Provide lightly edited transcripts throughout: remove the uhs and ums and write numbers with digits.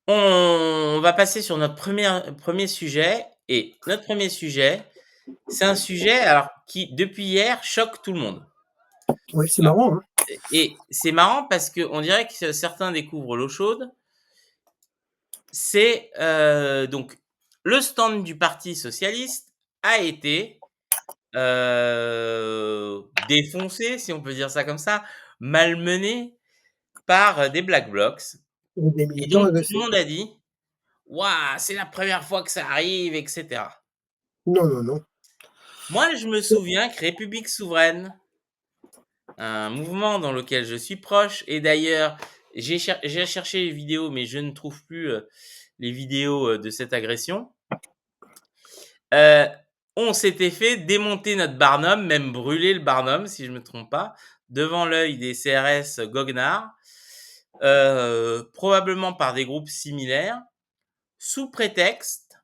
On va passer sur notre premier sujet et notre premier sujet, c'est un sujet alors qui, depuis hier, choque tout le monde. Ouais, c'est marrant, hein. Et c'est marrant parce qu'on dirait que certains découvrent l'eau chaude. C'est donc le stand du Parti socialiste a été défoncé, si on peut dire ça comme ça, malmené par des Black Blocs. Des Et militants donc tout le agressés. monde a dit: «Waouh, c'est la première fois que ça arrive», et cetera. Non, non, non. Moi, je me souviens que République souveraine, un mouvement dans lequel je suis proche, et d'ailleurs, j'ai cherché les vidéos, mais je ne trouve plus les vidéos de cette agression. Euh, on s'était fait démonter notre Barnum, même brûler le Barnum, si je ne me trompe pas, devant l'œil des CRS goguenards, probablement par des groupes similaires, sous prétexte,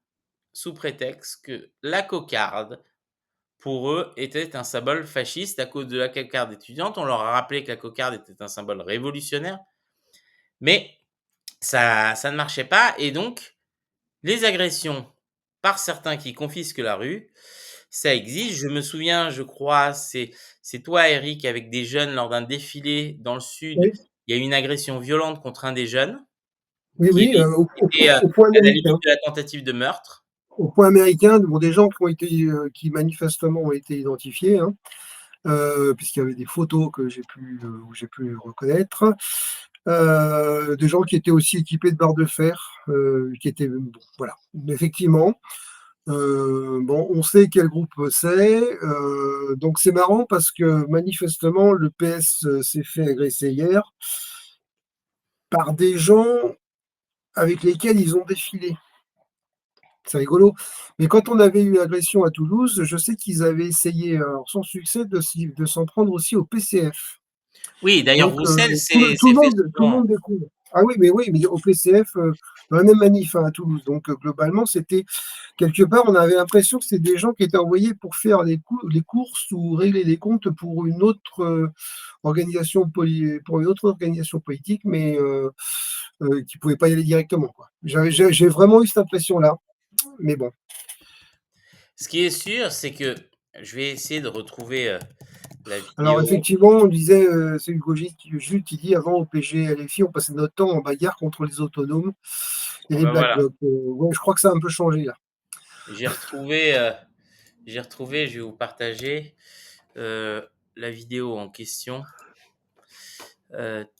sous prétexte que la cocarde, pour eux, était un symbole fasciste à cause de la cocarde étudiante. On leur a rappelé que la cocarde était un symbole révolutionnaire, mais ça ne marchait pas. Et donc, les agressions par certains qui confisquent la rue, ça existe. Je me souviens, je crois, c'est toi, Eric, avec des jeunes lors d'un défilé dans le sud. Oui, Il y a eu une agression violente contre un des jeunes oui, qui oui, était au point à la limite américain. de la tentative de meurtre. Au point américain, bon, des gens qui ont été, qui manifestement ont été identifiés, hein, puisqu'il y avait des photos que où j'ai pu reconnaître. Des gens qui étaient aussi équipés de barres de fer, qui étaient, bon, voilà. Effectivement, bon, on sait quel groupe c'est. Donc c'est marrant parce que manifestement, le PS s'est fait agresser hier par des gens avec lesquels ils ont défilé. C'est rigolo. Mais quand on avait eu l'agression à Toulouse, je sais qu'ils avaient essayé, alors sans succès, de s'en prendre aussi au PCF. Oui, d'ailleurs, Donc Roussel, c'est fait tout le souvent. monde découvre. Ah oui, mais au PCF, dans la même manif, hein, à Toulouse. Donc globalement, c'était quelque part, on avait l'impression que c'était des gens qui étaient envoyés pour faire les courses ou régler les comptes pour une autre pour une autre organisation politique, mais qui ne pouvaient pas y aller directement, quoi. J'ai vraiment eu cette impression-là. Mais bon. Ce qui est sûr, c'est que je vais essayer de retrouver la Alors vidéo. effectivement, on disait, c'est Hugo Jules qui dit: «Avant au PG LFI, on passait notre temps en bagarre contre les autonomes et Ah les ben Black voilà, Blocs». Ouais, je crois que ça a un peu changé là. j'ai retrouvé, euh, je vais vous partager la vidéo en question.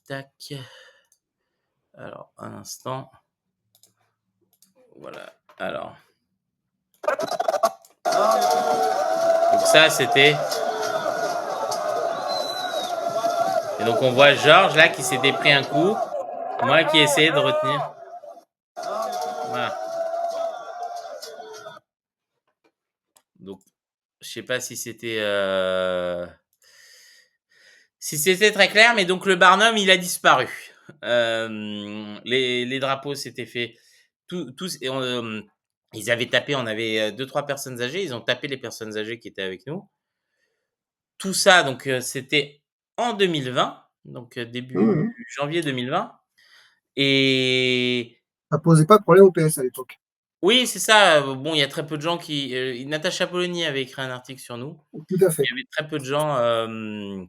Tac. Alors, un instant. Voilà. Alors. Donc ça, c'était. Et donc on voit Georges là qui s'était pris un coup. Moi qui essayais de retenir. Voilà. Donc, je sais pas si c'était très clair, mais donc le Barnum, il a disparu. Les drapeaux s'étaient fait. Tous, ils avaient tapé, on avait deux, trois personnes âgées, ils ont tapé les personnes âgées qui étaient avec nous. Tout ça, donc c'était en 2020, donc Mmh début mh. janvier 2020. Et Ça posait pas de problème au PS à l'époque. oui, c'est ça. Bon, il y a très peu de gens qui. Natacha Polony avait écrit un article sur nous. Tout à Il fait. y avait très peu de gens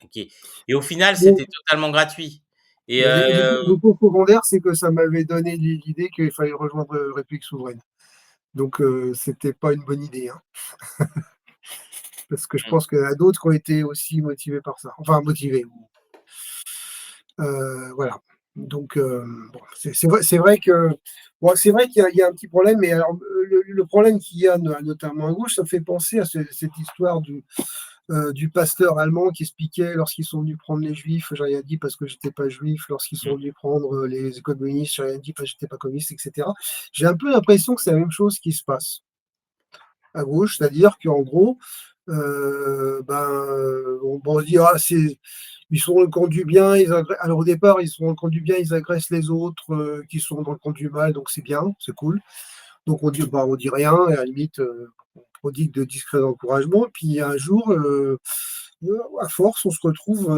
qui. Et au final, Bon, c'était totalement gratuit. Et le pot secondaire, c'est que ça m'avait donné l'idée qu'il fallait rejoindre, République souveraine. Donc c'était pas une bonne idée, hein, parce que je pense qu'il y en a d'autres qui ont été aussi motivés par ça. Enfin motivés, voilà. Donc bon, c'est vrai que bon, c'est vrai qu'il y a un petit problème, mais alors, le problème qu'il y a notamment à gauche, ça me fait penser à cette histoire du pasteur allemand qui expliquait lorsqu'ils sont venus prendre les juifs, j'ai rien dit parce que j'étais pas juif, lorsqu'ils sont venus prendre les communistes, j'ai rien dit parce que j'étais pas communiste, etc. J'ai un peu l'impression que c'est la même chose qui se passe à gauche, c'est-à-dire qu'en gros, on se dit, ah, ils sont dans le camp du bien, alors au départ, ils sont dans le camp du bien, ils agressent les autres qui sont dans le camp du mal, donc c'est bien, c'est cool. Donc on dit rien, et à la limite, on prodigue de discrets encouragements. Puis un jour, À force, on se retrouve,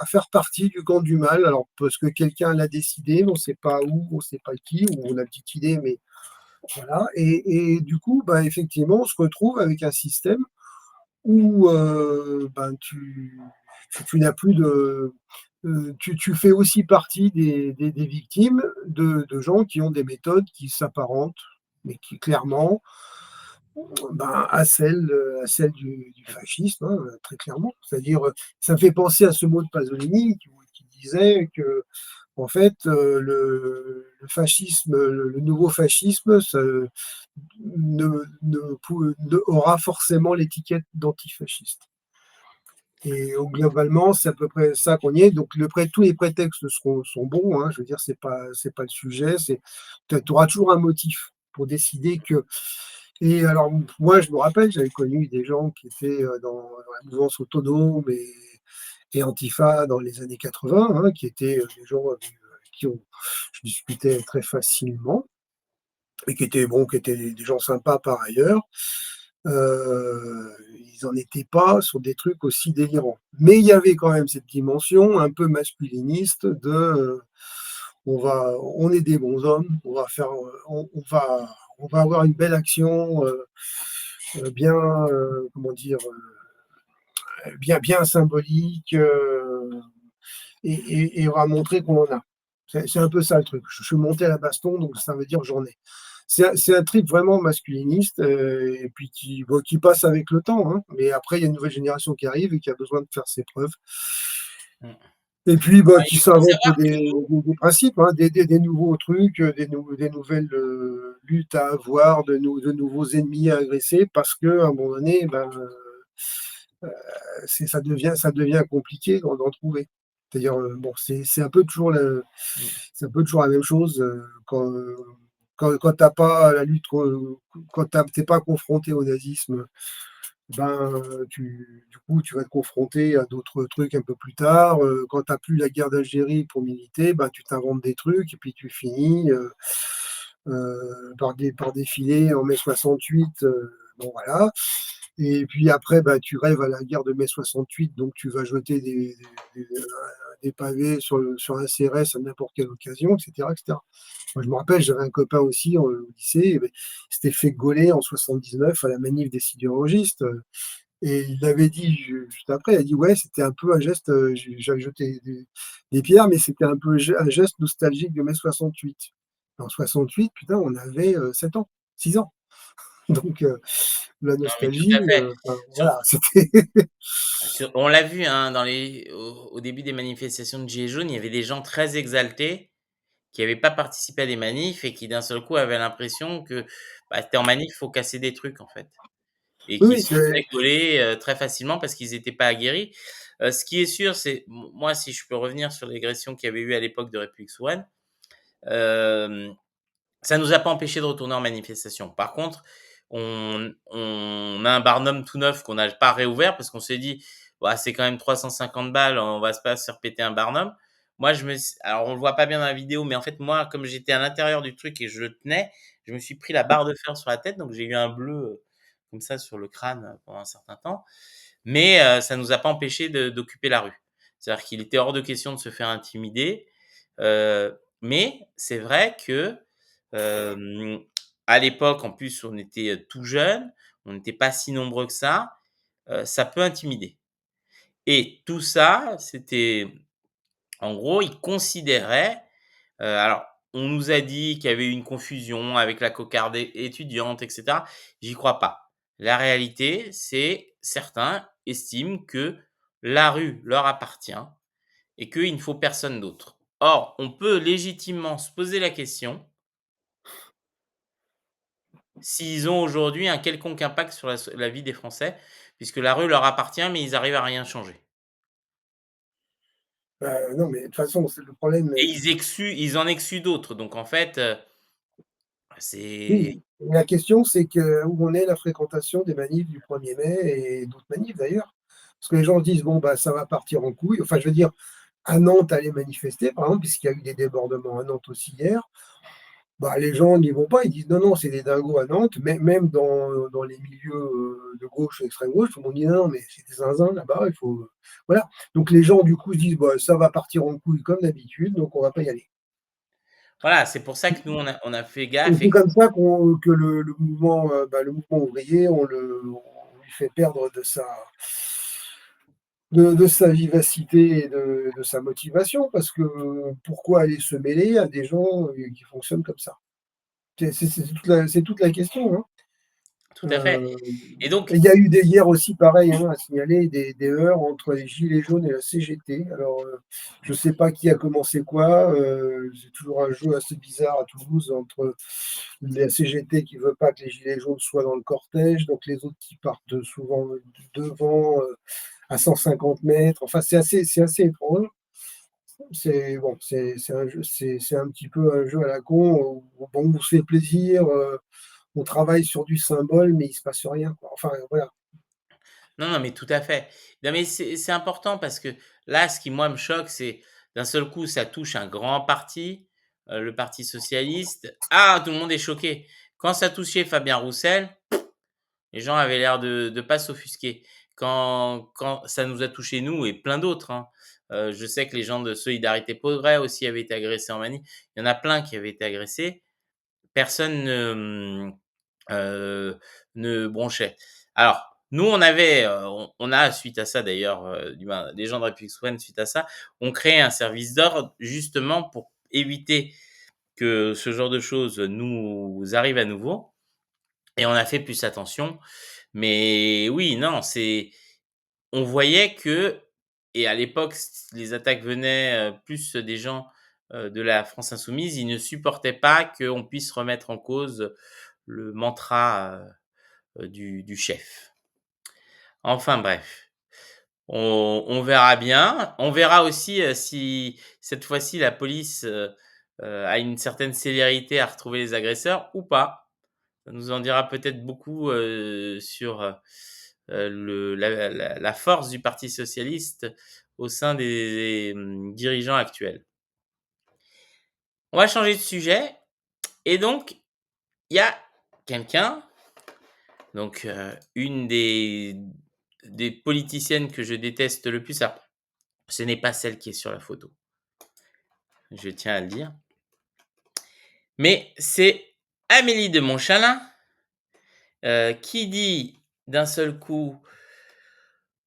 à faire partie du camp du mal. Alors parce que quelqu'un l'a décidé, on ne sait pas où, on ne sait pas qui, ou on a une petite idée, mais voilà. Et du coup, bah, effectivement, on se retrouve avec un système où, ben, tu n'as plus de, tu fais aussi partie des victimes de gens qui ont des méthodes qui s'apparentent, mais qui clairement, ben, à celles du fascisme, hein, très clairement. C'est-à-dire, ça me fait penser à ce mot de Pasolini qui disait que en fait, le fascisme, le nouveau fascisme, ne ne aura forcément l'étiquette d'antifasciste. Et globalement, c'est à peu près ça qu'on y est. Donc tous les prétextes sont bons, hein. Je veux dire, c'est pas le sujet. Tu auras toujours un motif pour décider que. Et alors, moi, je me rappelle, j'avais connu des gens qui étaient dans la mouvance autonome et Antifa dans les années 80, hein, qui étaient des gens avec qui je discutais très facilement et qui étaient des gens sympas par ailleurs. Ils en étaient pas sur des trucs aussi délirants. Mais il y avait quand même cette dimension un peu masculiniste de, on est des bons hommes, on va avoir une belle action, bien, comment dire? Bien symbolique, et on va montrer qu'on en a. C'est un peu ça le truc. Je suis monté à la baston, donc ça veut dire que j'en ai. C'est un trip vraiment masculiniste, et puis qui passe avec le temps, hein, mais après il y a une nouvelle génération qui arrive et qui a besoin de faire ses preuves Mmh. et puis, bah, Ouais, qui il faut s'invente savoir que des principes, hein, des nouveaux trucs, des nouvelles, luttes à avoir, de nouveaux ennemis à agresser parce qu'à un moment donné, ben, ça devient compliqué d'en trouver. C'est-à-dire, bon, mmh, c'est un peu toujours la même chose, quand tu pas la lutte quand tu pas confronté au nazisme, ben, du coup, tu vas te confronter à d'autres trucs un peu plus tard, quand tu plus la guerre d'Algérie pour militer, ben, tu t'inventes des trucs et puis tu finis, par défiler en mai 68, bon voilà. Et puis après, bah, tu rêves à la guerre de mai 68, donc tu vas jeter des pavés sur un CRS à n'importe quelle occasion, et cetera, et cetera. Moi, je me rappelle, j'avais un copain aussi au lycée, et beh, il s'était fait gauler en 79 à la manif des sidérurgistes, et il avait dit juste après, il a dit: «Ouais, c'était un peu un geste, j'avais jeté des pierres, mais c'était un peu un geste nostalgique de mai 68». En 68, putain, on avait, 7 ans, 6 ans. Donc la non, mais tout à nostalgie, fait. enfin Sur voilà, c'était on l'a vu, hein, au début des manifestations de gilets jaunes, il y avait des gens très exaltés qui n'avaient pas participé à des manifs et qui d'un seul coup avaient l'impression que, bah, tu es en manif, il faut casser des trucs en fait et oui, qui oui, se faisaient gauler, très facilement parce qu'ils étaient pas aguerris. Ce qui est sûr, c'est moi, si je peux revenir sur l'agression qu'il y avait eu à l'époque de République Souveraine, hem, ça nous a pas empêchés de retourner en manifestation. Par contre, on a un Barnum tout neuf qu'on n'a pas réouvert parce qu'on s'est dit: «Bah, c'est quand même 350 balles, on va pas se faire péter un Barnum». Moi, alors on le voit pas bien dans la vidéo, mais en fait, moi, comme j'étais à l'intérieur du truc et je le tenais, je me suis pris la barre de fer sur la tête, donc j'ai eu un bleu, comme ça sur le crâne, pendant un certain temps. Mais, ça nous a pas empêchés d'occuper la rue. C'est-à-dire qu'il était hors de question de se faire intimider, mais c'est vrai que, hem, à l'époque, en plus, on était, tout jeunes, on n'était pas si nombreux que ça peut intimider et tout ça, c'était en gros, ils considéraient, alors on nous a dit qu'il y avait eu une confusion avec la cocarde étudiante et cetera. J'y crois pas. La réalité, c'est certains estiment que la rue leur appartient et qu'il ne faut personne d'autre. Or, on peut légitimement se poser la question s'ils ont aujourd'hui un quelconque impact sur la vie des Français, puisque la rue leur appartient, mais ils arrivent à rien changer. non, mais de toute façon, c'est le problème, Et ils en excluent d'autres. Donc en fait, c'est oui, la question, c'est que où en est la fréquentation des manifs du 1er mai et d'autres manifs d'ailleurs? Parce que les gens se disent: «Bon, bah, ça va partir en couille». Enfin, je veux dire, à Nantes, aller manifester, par exemple, puisqu'il y a eu des débordements à Nantes aussi hier. Bah, les gens n'y vont pas, ils disent: «Non, non, c'est des dingos à Nantes», même dans les milieux, de gauche, extrême gauche, tout le monde dit: «Non, non, mais c'est des zinzins là-bas, il faut» voilà. Donc les gens du coup se disent: «Bah, ça va partir en couille comme d'habitude, donc on va pas y aller». Voilà, c'est pour ça que nous on a fait Et gaffe c'est et comme ça que le mouvement ouvrier, on lui fait perdre de sa vivacité et de sa motivation parce que pourquoi aller se mêler à des gens, qui fonctionnent comme ça? C'est toute la question, hein. tout à fait Heu, et donc et il y a eu des hier aussi pareil, hein, à signaler des heurts entre les gilets jaunes et la CGT. Alors, je sais pas qui a commencé quoi, c'est toujours un jeu assez bizarre à Toulouse entre la CGT qui veut pas que les gilets jaunes soient dans le cortège, donc les autres qui partent souvent devant, à 150 mètres. Enfin, c'est assez étrange. C'est bon, c'est un jeu c'est un petit peu un jeu à la con où bon, on se fait plaisir, on travaille sur du symbole, mais il se passe rien, quoi. Enfin, voilà. non, non, mais tout à fait. Non, mais c'est important parce que là, ce qui moi me choque, c'est d'un seul coup, ça touche un grand parti, le Parti socialiste. Ah! Tout le monde est choqué. Quand ça touchait Fabien Roussel, les gens avaient l'air de pas s'offusquer. Quand ça nous a touché nous et plein d'autres, hein. Je sais que les gens de Solidarité Progrès aussi avaient été agressés en manif. Il y en a plein qui avaient été agressés. Personne ne bronchait. Alors, nous, on avait, on a suite à ça d'ailleurs, du moins des gens de République Souveraine suite à ça, ont créé un service d'ordre justement pour éviter que ce genre de choses nous arrive à nouveau et on a fait plus attention. Mais oui, non, c'est on voyait que et à l'époque, les attaques venaient, plus des gens, de la France insoumise, ils ne supportaient pas qu'on puisse remettre en cause le mantra, du chef. Enfin bref, on verra bien. On verra aussi, si cette fois-ci la police, a une certaine célérité à retrouver les agresseurs ou pas. Ça nous en dira peut-être beaucoup, sur, le la force du parti socialiste au sein des, dirigeants actuels. On va changer de sujet et donc il y a quelqu'un, donc une des politiciennes que je déteste le plus, alors ce n'est pas celle qui est sur la photo, je tiens à le dire, mais c'est Amélie de Montchalin, qui dit d'un seul coup: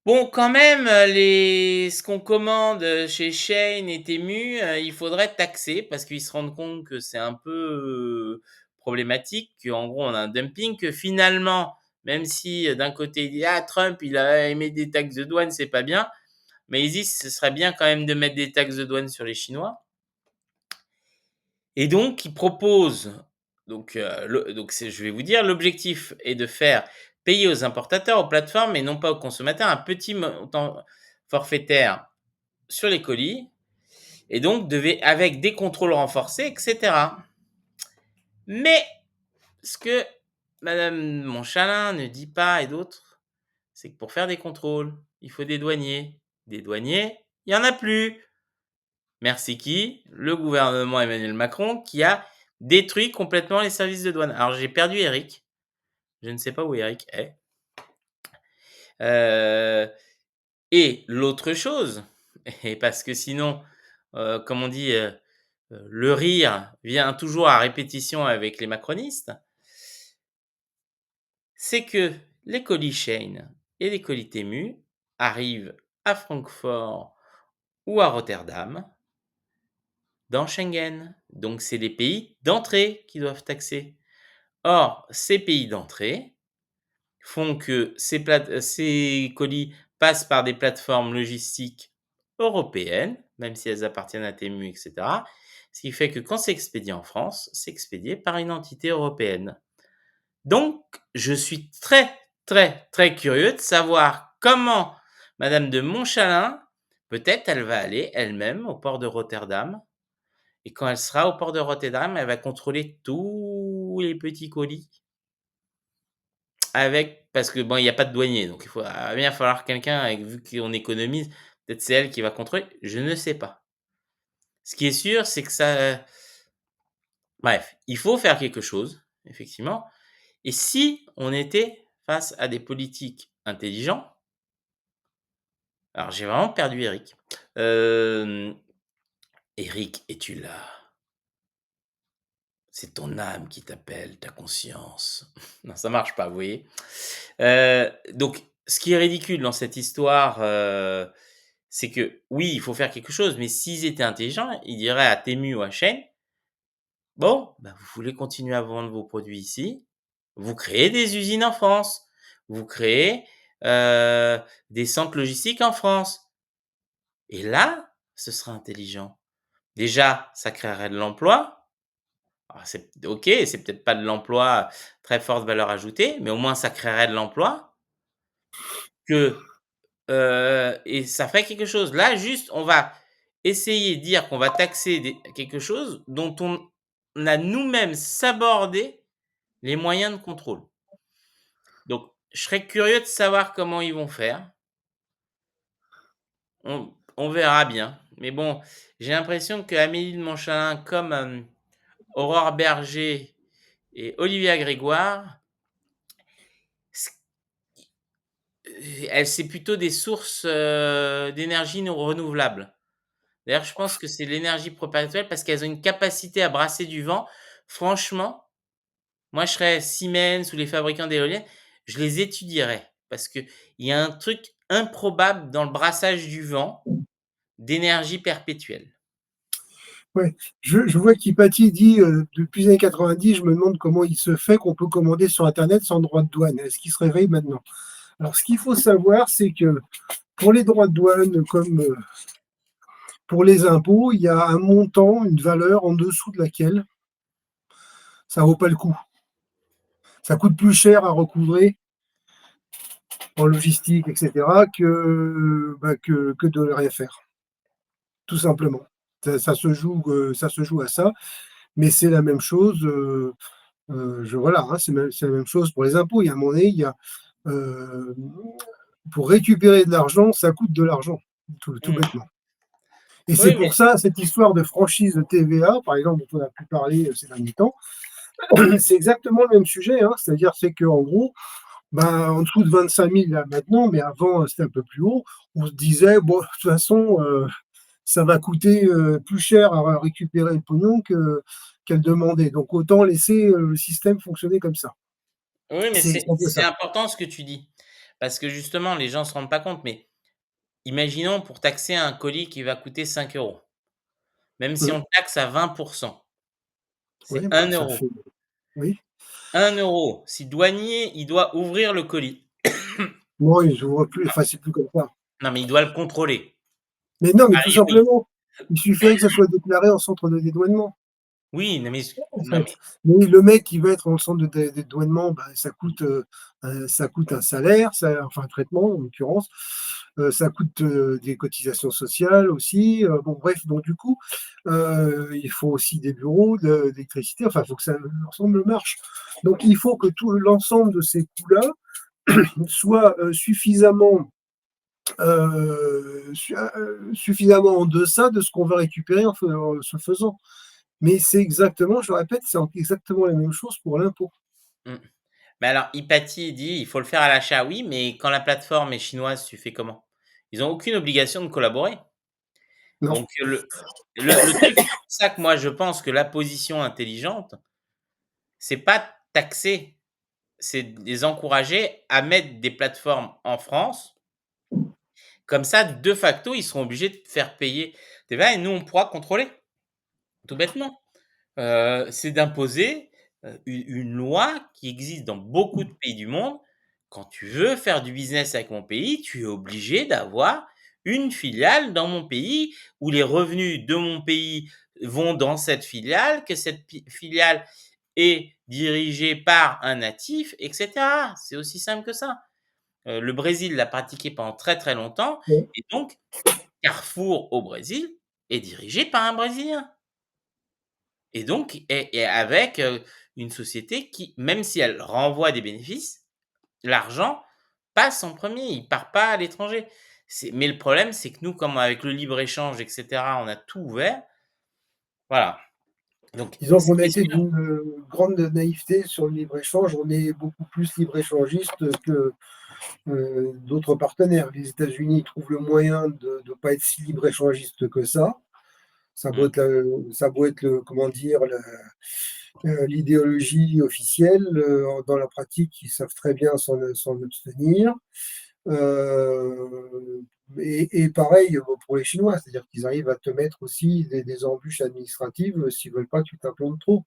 «Bon quand même, les ce qu'on commande, chez Shein et Temu, il faudrait taxer» parce qu'ils se rendent compte que c'est un peu, problématique, qu'en gros on a un dumping, que finalement, même si, d'un côté il dit: «Ah Trump il a émis des taxes de douane, c'est pas bien», mais ils disent: «Ce serait bien quand même de mettre des taxes de douane sur les Chinois» et donc ils proposent donc c'est je vais vous dire, l'objectif est de faire payer aux importateurs, aux plateformes et non pas aux consommateurs un petit montant forfaitaire sur les colis et donc avec des contrôles renforcés et cetera. Mais ce que madame Montchalin ne dit pas et d'autres, c'est que pour faire des contrôles, il faut des douaniers. Des douaniers, il y en a plus. Merci qui? Le gouvernement Emmanuel Macron qui a détruit complètement les services de douane. Alors j'ai perdu Eric, je ne sais pas où Eric est. Heu et l'autre chose et parce que sinon, comme on dit, le rire vient toujours à répétition avec les macronistes, c'est que les colis Shein et les colis Temu arrivent à Francfort ou à Rotterdam dans Schengen. Donc c'est les pays d'entrée qui doivent taxer. Or, ces pays d'entrée font que ces colis passent par des plateformes logistiques européennes, même si elles appartiennent à Temu et cetera. Ce qui fait que quand c'est expédié en France, c'est expédié par une entité européenne. Donc, je suis très, très, très curieux de savoir comment madame de Montchalin, peut-être elle va aller elle-même au port de Rotterdam et quand elle sera au port de Rotterdam, elle va contrôler tous les petits colis avec parce que bon, il y a pas de douanier, donc va bien falloir quelqu'un avec vu qu'on économise, peut-être c'est elle qui va contrôler, je ne sais pas. Ce qui est sûr, c'est que ça Bref, il faut faire quelque chose, effectivement. Et si on était face à des politiques intelligents, alors j'ai vraiment perdu Eric. Hem, Eric, es-tu là? C'est ton âme qui t'appelle, ta conscience. Non, ça marche pas, vous voyez? Donc ce qui est ridicule dans cette histoire, c'est que oui, il faut faire quelque chose, mais s'ils étaient intelligents, ils diraient à Temu ou à Shein: «Bon, bah, vous voulez continuer à vendre vos produits ici, vous créez des usines en France, vous créez, heu, des centres logistiques en France» et là, ce serait intelligent. Déjà, ça créerait de l'emploi. Alors c'est OK, c'est peut-être pas de l'emploi très forte valeur ajoutée, mais au moins ça créerait de l'emploi que, et ça ferait quelque chose. Là, juste, on va essayer de dire qu'on va taxer des quelque chose dont on a nous-mêmes sabordé les moyens de contrôle. Donc je serais curieux de savoir comment ils vont faire. On verra bien. Mais bon, j'ai l'impression qu'Amélie de Montchalin comme, Aurore Berger et Olivia Grégoire, c c'est plutôt des sources, d'énergie non renouvelables. D'ailleurs, je pense que c'est l'énergie perpétuelle parce qu'elles ont une capacité à brasser du vent. Franchement, moi, je serais Siemens ou les fabricants d'éoliennes, je les étudierais parce qu'il y a un truc improbable dans le brassage du vent d'énergie perpétuelle. Ouais, je vois qu'Hypatie dit, «Depuis les années 90, je me demande comment il se fait qu'on peut commander sur internet sans droits de douane. Est-ce qu'il se réveille maintenant?» Alors ce qu'il faut savoir, c'est que pour les droits de douane comme, pour les impôts, il y a un montant, une valeur en dessous de laquelle ça vaut pas le coup. Ça coûte plus cher à recouvrer en logistique et cetera que, bah, que de rien faire, tout simplement. Ça se joue à ça, mais c'est la même chose, voilà, hein, c'est la même chose pour les impôts. Il y a un moment donné, il y a, heu, pour récupérer de l'argent, ça coûte de l'argent, tout Mmh. bêtement. Et c'est Oui, mais pour ça, cette histoire de franchise de TVA, par exemple, dont on a pu parler, ces derniers temps, c'est exactement le même sujet, hein. C'est-à-dire, c'est qu'en gros, ben, en dessous de 25 000 là maintenant, mais avant, c'était un peu plus haut, on se disait: «Bon, de toute façon, ça va coûter, plus cher à récupérer le pognon qu'à le demander. Donc autant laisser, le système fonctionner comme ça». oui, mais C'est c'est un peu c'est ça. important ce que tu dis. Parce que justement, les gens ne se rendent pas compte, mais imaginons pour taxer un colis qui va coûter 5 €. Même si Mmh. on taxe à 20, c'est Ouais, bah, un ça euro. fait oui. 1 €. Si le douanier, il doit ouvrir le colis, Moi, je vois plus, enfin, c'est plus comme ça. non, mais il doit le contrôler. Mais non, mais A tout priori. simplement, il suffirait que ça soit déclaré en centre de dédouanement. Oui, En non, fait. mais Mais le mec qui va être dans le centre de dédouanement, bah, ça coûte un salaire, enfin un traitement en l'occurrence, ça coûte, des cotisations sociales aussi, bon bref, donc du coup, il faut aussi des bureaux, de d'électricité, enfin il faut que ça l'ensemble marche. Donc il faut que tout l'ensemble de ces coûts-là soient, suffisamment, suffisamment en deçà de ce qu'on va récupérer en ce faisant. Mais c'est exactement, je le répète, c'est exactement la même chose pour l'impôt. mmh. Mais alors Hippolyte dit: «Il faut le faire à l'achat». Oui, mais quand la plateforme est chinoise, tu fais comment? Ils ont aucune obligation de collaborer. Non, Donc le truc, c'est pour ça que moi je pense que la position intelligente, c'est pas taxer, c'est de les encourager à mettre des plateformes en France. Comme ça, de facto, ils seront obligés de faire payer TVA et nous, on pourra contrôler, tout bêtement. C'est d'imposer, une loi qui existe dans beaucoup de pays du monde. Quand tu veux faire du business avec mon pays, tu es obligé d'avoir une filiale dans mon pays où les revenus de mon pays vont dans cette filiale, que cette filiale est dirigée par un natif et cetera. C'est aussi simple que ça. Le Brésil l'a pratiqué pendant très, très longtemps oui, et donc Carrefour au Brésil est dirigé par un Brésilien. Et donc et avec, une société qui, même si elle renvoie des bénéfices, l'argent passe en premier, il part pas à l'étranger. Mais le problème, c'est que nous, comme avec le libre-échange et cetera, on a tout ouvert, voilà. Donc Disons ce qu'on a qui est été sûr d'une, grande naïveté sur le libre-échange. On est beaucoup plus libre-échangiste que, d'autres partenaires. Les États-Unis trouvent le moyen de pas être si libre-échangiste que ça. mmh. Ça a beau être le comment dire? L'idéologie officielle, dans la pratique, ils savent très bien s'en abstenir. Heu et pareil, pour les Chinois, c'est-à-dire qu'ils arrivent à te mettre aussi des embûches administratives, s'ils veulent pas que tu t'implantes trop.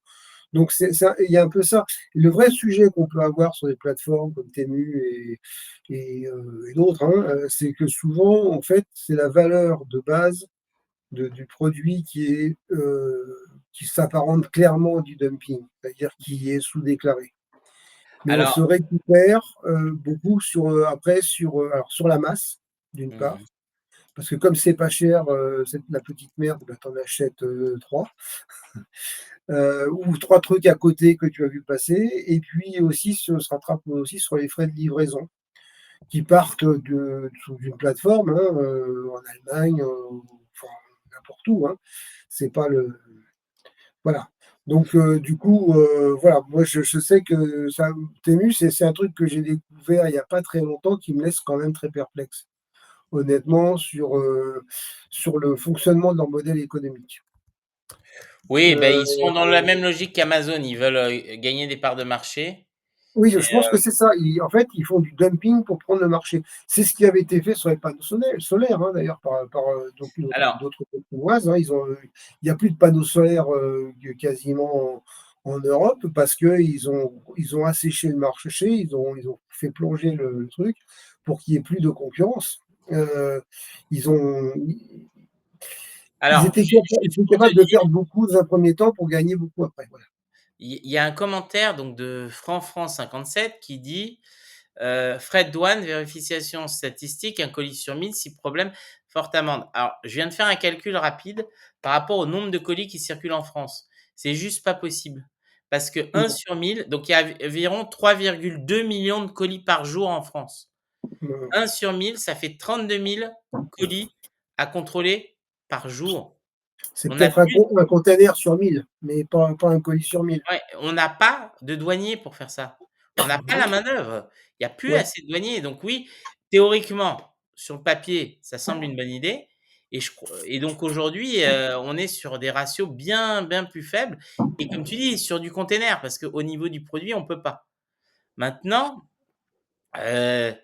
Donc il y a un peu ça. Le vrai sujet qu'on peut avoir sur des plateformes comme Temu et d'autres, hein, c'est que souvent, en fait, c'est la valeur de base du produit qui s'apparente clairement à du dumping, c'est-à-dire qui est sous-déclaré. Mais on se Alors récupère, beaucoup après alors sur la masse, d'une part, mmh. parce que comme c'est pas cher, cette la petite merde, bah, tu en achètes, 3, ou 3 trucs à côté que tu as vu passer et puis aussi se rattrape aussi sur les frais de livraison qui partent d'une plateforme, hein, en Allemagne, enfin n'importe où, hein. C'est pas le Voilà. Donc du coup, voilà, moi je sais que ça Temu, c'est un truc que j'ai découvert il y a pas très longtemps qui me laisse quand même très perplexe, honnêtement sur le fonctionnement de leur modèle économique. Oui, ben ils sont dans la Heu même logique qu'Amazon. Ils veulent, gagner des parts de marché Oui, et je pense que c'est ça. En fait, ils font du dumping pour prendre le marché. C'est ce qui avait été fait sur les panneaux solaires, hein, d'ailleurs, par donc alors d'autres pays chinoises, hein. Il y a plus de panneaux solaires, quasiment en Europe parce qu'ils ont asséché le marché, ils ont fait plonger le truc pour qu'il y ait plus de concurrence. Heu, ils ont ils alors étaient juste pour te capables de dire, perdre beaucoup dans un premier temps pour gagner beaucoup après, voilà. il y a un commentaire donc de Franfran 57 qui dit, frais de douane, vérification statistique, un colis sur 1000, si problème, forte amende. Alors, je viens de faire un calcul rapide par rapport au nombre de colis qui circulent en France. C'est juste pas possible. Parce que un Non, sur 1000, donc il y a environ 3,2 millions de colis par jour en France. non. 1 sur 1000, ça fait 32 000 colis à contrôler par jour. C'est On a peut-être plus un container sur 1000, mais pas un colis sur 1000. Ouais, on n'a pas de douaniers pour faire ça. On n'a pas la main-d'œuvre. Il y a plus Ouais, assez de douaniers. Donc oui, théoriquement, sur le papier, ça semble une bonne idée et donc aujourd'hui, on est sur des ratios bien, bien plus faibles et comme tu dis, sur du container parce qu'au niveau du produit, on peut pas. Maintenant, heu,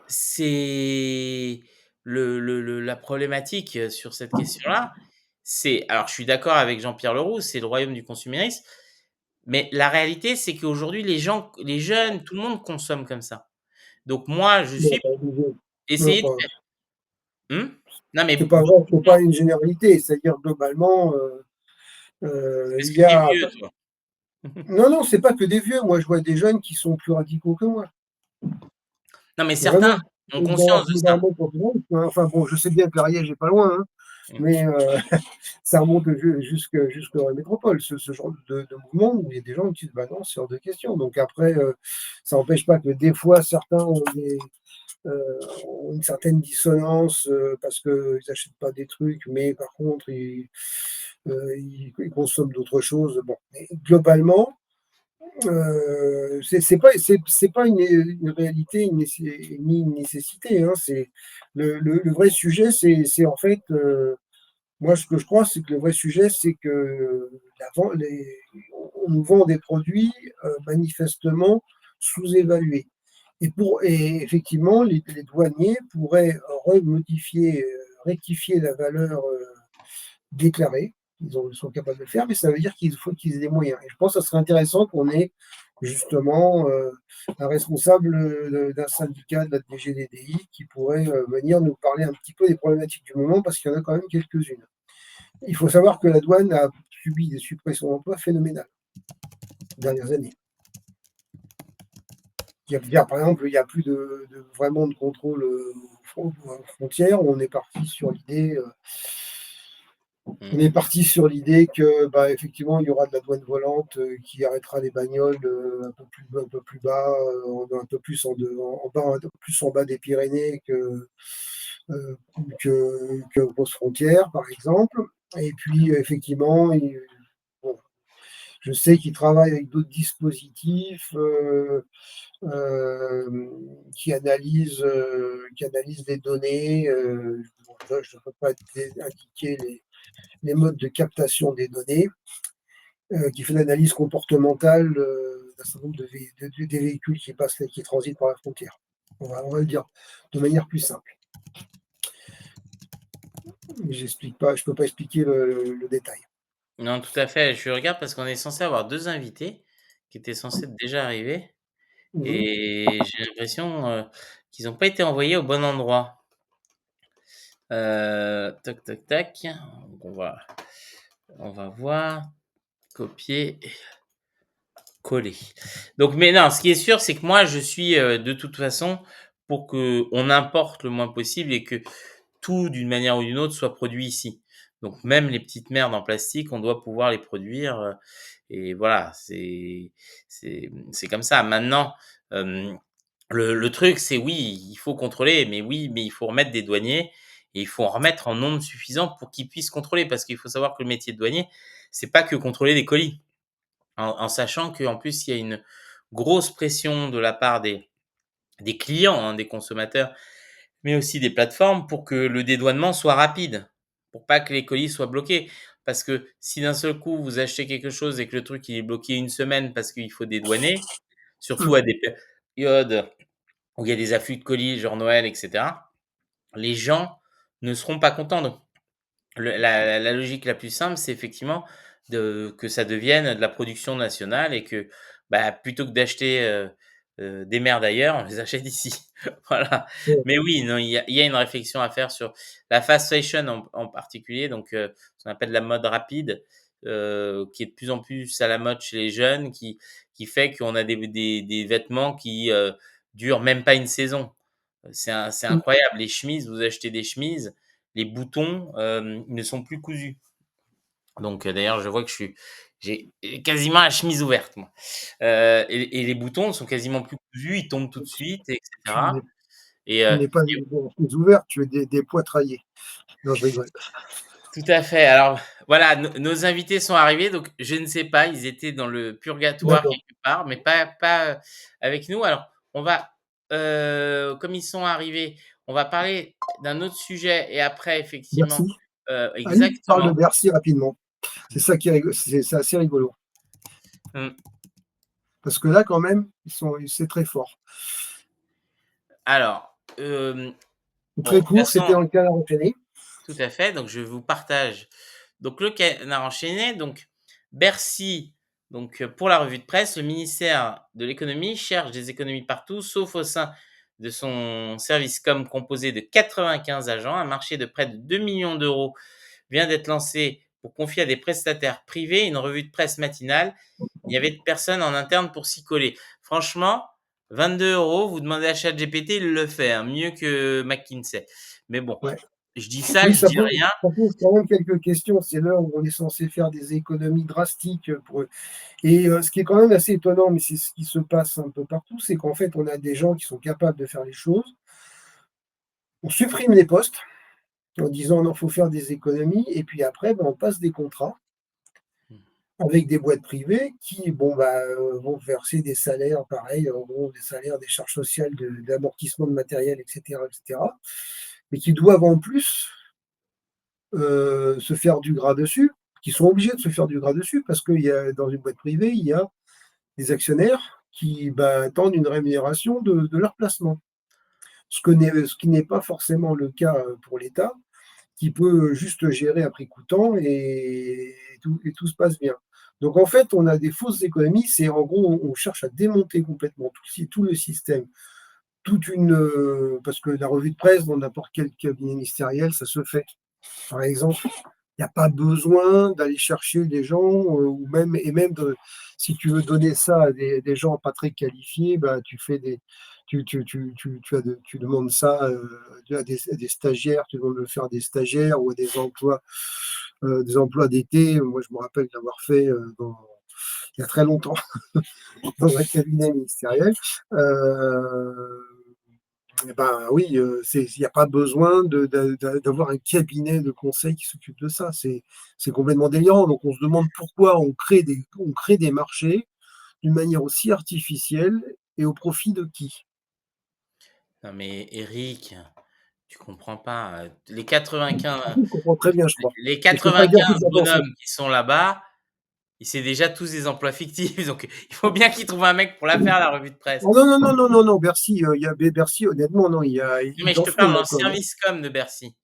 c'est la problématique, sur cette question-là, c'est alors je suis d'accord avec Jean-Pierre Leroux, c'est le royaume du consumérisme. Mais la réalité, c'est qu'aujourd'hui, les jeunes, tout le monde consomme comme ça. Donc moi, je non, suis pas obligé. Non, essayer de pas faire Non, mais c'est pas vrai, faut pas une généralité. C'est-à-dire globalement, c'est parce il que y tu es a vieux, toi. non, non, c'est pas que des vieux. Moi, je vois des jeunes qui sont plus radicaux que moi, Non, mais certains vraiment. ont Dans leur conscience de dans ça. leur monde professionnel, enfin bon, je sais bien que l'Ariège est pas loin, hein, Mmh. mais ça remonte jusque dans la métropole, ce genre de mouvement où il y a des gens qui disent: «Bah non, c'est hors de question». Donc après, ça n'empêche pas que des fois certains ont une certaine dissonance, parce qu'ils achètent pas des trucs, mais par contre ils consomment d'autres choses. Bon, mais globalement, c'est pas une réalité, ni une nécessité, hein. C'est le vrai sujet, c'est en fait, moi ce que je crois, c'est que le vrai sujet, c'est que la ven les on nous vend des produits, manifestement sous-évalués. Et effectivement, les douaniers pourraient rectifier la valeur, déclarée. Ils sont capables de le faire, mais ça veut dire qu'il faut qu'ils aient des moyens. Et je pense que ça serait intéressant qu'on ait justement, un responsable, d'un syndicat de la DGDDI qui pourrait, venir nous parler un petit peu des problématiques du moment parce qu'il y en a quand même quelques-unes. Il faut savoir que la douane a subi des suppressions d'emplois phénoménales ces dernières années. Par exemple, il y a plus vraiment de contrôle, aux frontières. Mmh. On est parti sur l'idée que, bah, effectivement, il y aura de la douane volante, qui arrêtera les bagnoles, un peu plus bas, un peu plus en bas, un peu plus en bas des Pyrénées heu, qu'aux frontières, par exemple. Et puis, effectivement, bon. Je sais qu'ils travaillent avec d'autres dispositifs, qui analysent les données, bon là, je ne peux pas indiquer les modes de captation des données, qui fait l'analyse comportementale, d'un certain nombre des véhicules qui transitent par la frontière. On va le dire de manière plus simple. J'explique pas je peux pas expliquer le détail. Non, tout à fait. Je regarde parce qu'on est censé avoir 2 invités qui étaient censés déjà arriver Mmh. et j'ai l'impression, qu'ils ont pas été envoyés au bon endroit. Tac, tac, tac. Donc on va voir, copier, coller. Donc mais non, ce qui est sûr, c'est que moi je suis, de toute façon pour qu'on importe le moins possible et que tout, d'une manière ou d'une autre, soit produit ici. Donc même les petites merdes en plastique, on doit pouvoir les produire, et voilà, c'est comme ça. Maintenant, le truc, c'est oui, il faut contrôler, mais oui, mais il faut remettre des douaniers et il faut en remettre en nombre suffisant pour qu'ils puissent contrôler. Parce qu'il faut savoir que le métier de douanier, c'est pas que contrôler des colis. En sachant qu'en plus, il y a une grosse pression de la part des clients, hein, des consommateurs, mais aussi des plateformes pour que le dédouanement soit rapide, pour pas que les colis soient bloqués. Parce que si d'un seul coup vous achetez quelque chose et que le truc il est bloqué une semaine parce qu'il faut dédouaner, surtout Mmh. à des périodes où il y a des afflux de colis, genre Noël, et cetera, les gens ne seront pas contents. Donc la logique la plus simple, c'est effectivement que ça devienne de la production nationale et que, bah, plutôt que d'acheter, des merdes ailleurs, on les achète ici. Voilà. Ouais. Mais oui, non, il y a une réflexion à faire sur la fast fashion en particulier, donc ce qu'on appelle la mode rapide, qui est de plus en plus à la mode chez les jeunes, qui fait qu'on a des vêtements qui, durent même pas une saison. C'est Mmh. incroyable. Les chemises, vous achetez des chemises, les boutons, ils ne sont plus cousus. Donc, d'ailleurs, je vois que j'ai quasiment la chemise ouverte, moi. Et les boutons sont quasiment plus cousus, ils tombent tout de suite, et Tu cetera. n'es Et tu n'es pas et des ouvertes, tu es des poitraillés. Non, je rigole. tout à fait. Alors, voilà, nos invités sont arrivés, donc je ne sais pas, ils étaient dans le purgatoire D'accord. quelque part, mais pas, avec nous. Alors, on va, comme ils sont arrivés, on va parler d'un autre sujet et après effectivement, Bercy. Allez, parle de exactement. Bercy rapidement. C'est ça qui est c'est assez rigolo. Mmh. Parce que là, quand même, c'est très fort. Alors, bon, Très de toute court, c'était façon, dans le Canard enchaîné. tout à fait, donc je vous partage donc le canard enchaîné, donc Bercy, donc pour la revue de presse, le ministère de l'économie cherche des économies partout, sauf au sein de son service com composé de 95 agents. Un marché de près de 2 millions d'euros vient d'être lancé pour confier à des prestataires privés une revue de presse matinale. Il y avait de personnes en interne pour s'y coller. Franchement, 22 €, vous demandez à ChatGPT, il le fait, hein, mieux que McKinsey. Mais bon, Ouais. je dis ça, Oui, je dis rien. ça pose quand même quelques questions. C'est l'heure où on est censé faire des économies drastiques pour eux. Et ce qui est quand même assez étonnant, mais c'est ce qui se passe un peu partout, c'est qu'en fait, on a des gens qui sont capables de faire les choses. On supprime les postes en disant: «Non, faut faire des économies» et puis après, ben, on passe des contrats avec des boîtes privées qui, bon, bah, vont verser des salaires pareils, en gros des salaires, des charges sociales, d'amortissement de matériel et cetera, mais qui doivent en plus, se faire du gras dessus, qui sont obligés de se faire du gras dessus parce qu'il y a dans une boîte privée, il y a des actionnaires qui, bah, attendent une rémunération de leur placement. Ce qui n'est pas forcément le cas, pour l'État, qui peut juste gérer à prix coûtant et tout se passe bien. Donc en fait, on a des fausses économies, c'est en gros, on cherche à démonter complètement tout le système, parce que la revue de presse dans n'importe quel cabinet ministériel, ça se fait. Par exemple, il y a pas besoin d'aller chercher des gens, ou même si tu veux donner ça à des gens pas très qualifiés, bah, tu fais des tu demandes ça, à des stagiaires, tu demandes de le faire à des stagiaires ou à des emplois d'été. Moi, je me rappelle d'avoir fait, il y a très longtemps dans un cabinet ministériel. Heu Eh ben, oui, il y a pas besoin d'avoir un cabinet de conseil qui s'occupe de ça. C'est complètement délirant. Donc on se demande pourquoi on crée des marchés d'une manière aussi artificielle et au profit de qui? Non mais Eric, tu comprends pas, les 95 Je comprends très bien, je crois. les Mais je peux pas dire ce que 95 j'en pense. bonhommes qui sont là-bas, et c'est déjà tous des emplois fictifs, donc il faut bien qu'ils trouvent un mec pour la faire, la revue de presse. Oh non, non, non, non, non, non, Bercy, il y a Bercy, honnêtement, non, Non mais ils je en te font parle de dans la le com, hein. service com de Bercy.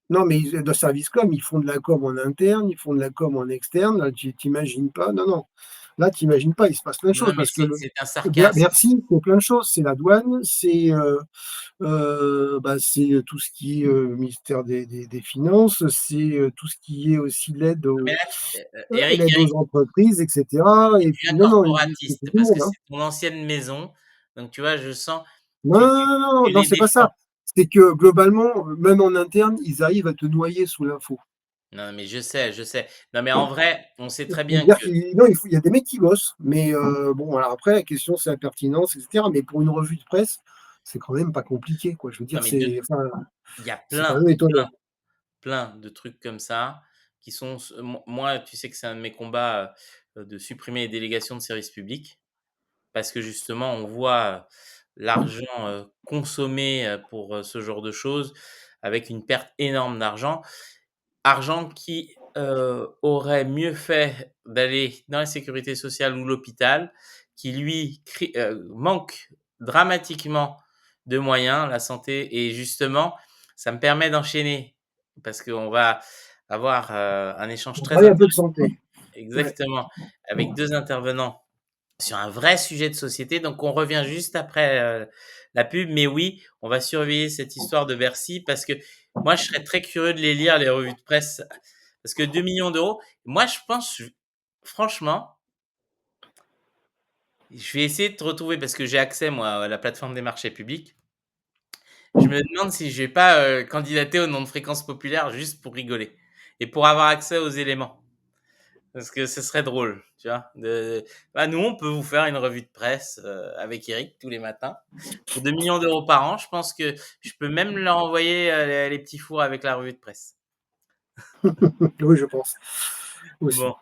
Non, mais de service com, ils font de la com en interne, ils font de la com en externe. Là, tu t'imagines pas. Non, non. Là, tu imagines pas, il se passe plein de Non, non choses mais parce que c'est un sarcasme. Bercy, c'est plein de choses. C'est la douane, bah, c'est tout ce qui est ministère des Finances, c'est tout ce qui est aussi Mais là, l'aide Eric, aux entreprises, etc. tu Et deviens puis, non, non, c'est corporatiste tout le parce que monde, hein. c'est ton ancienne maison, donc tu vois, je sens Non, tu non, tu non, non, non, tu non, les c'est pas défends. ça. C'est que globalement, même en interne, ils arrivent à te noyer sous l'info. Non mais je sais, je sais. Non mais en vrai, on sait très bien C'est-à-dire que qu'il non, il y a des mecs qui bossent, mais bon, alors après, la question, c'est la pertinence, et cetera. Mais pour une revue de presse, c'est quand même pas compliqué, quoi. Je veux non dire, mais de il y a c'est quand même plein, étonnant. plein de trucs comme ça qui sont moi, tu sais que c'est un de mes combats, de supprimer les délégations de service public parce que justement on voit, l'argent, consommé, pour, ce genre de choses avec une perte énorme d'argent. Argent qui, aurait mieux fait d'aller dans la sécurité sociale ou l'hôpital, qui lui manque dramatiquement de moyens, la santé et justement, ça me permet d'enchaîner parce qu'on va avoir, un échange On très parlait un peu de intéressant santé. Ouais. exactement, avec 2 intervenants sur un vrai sujet de société. Donc on revient juste après, la pub, mais oui, on va surveiller cette histoire de Bercy parce que moi, je serais très curieux de les lire, les revues de presse, parce que 2 millions d'euros, moi, je pense, franchement, je vais essayer de te retrouver parce que j'ai accès, moi, à la plateforme des marchés publics. Je me demande si je vais pas candidater au nom de Fréquence Populaire juste pour rigoler et pour avoir accès aux éléments. Parce que ce serait drôle, tu vois. Bah, nous, on peut vous faire une revue de presse avec Eric tous les matins. Pour 2 millions d'euros par an, je pense que je peux même leur envoyer les petits fours avec la revue de presse. Oui, je pense aussi. Bon.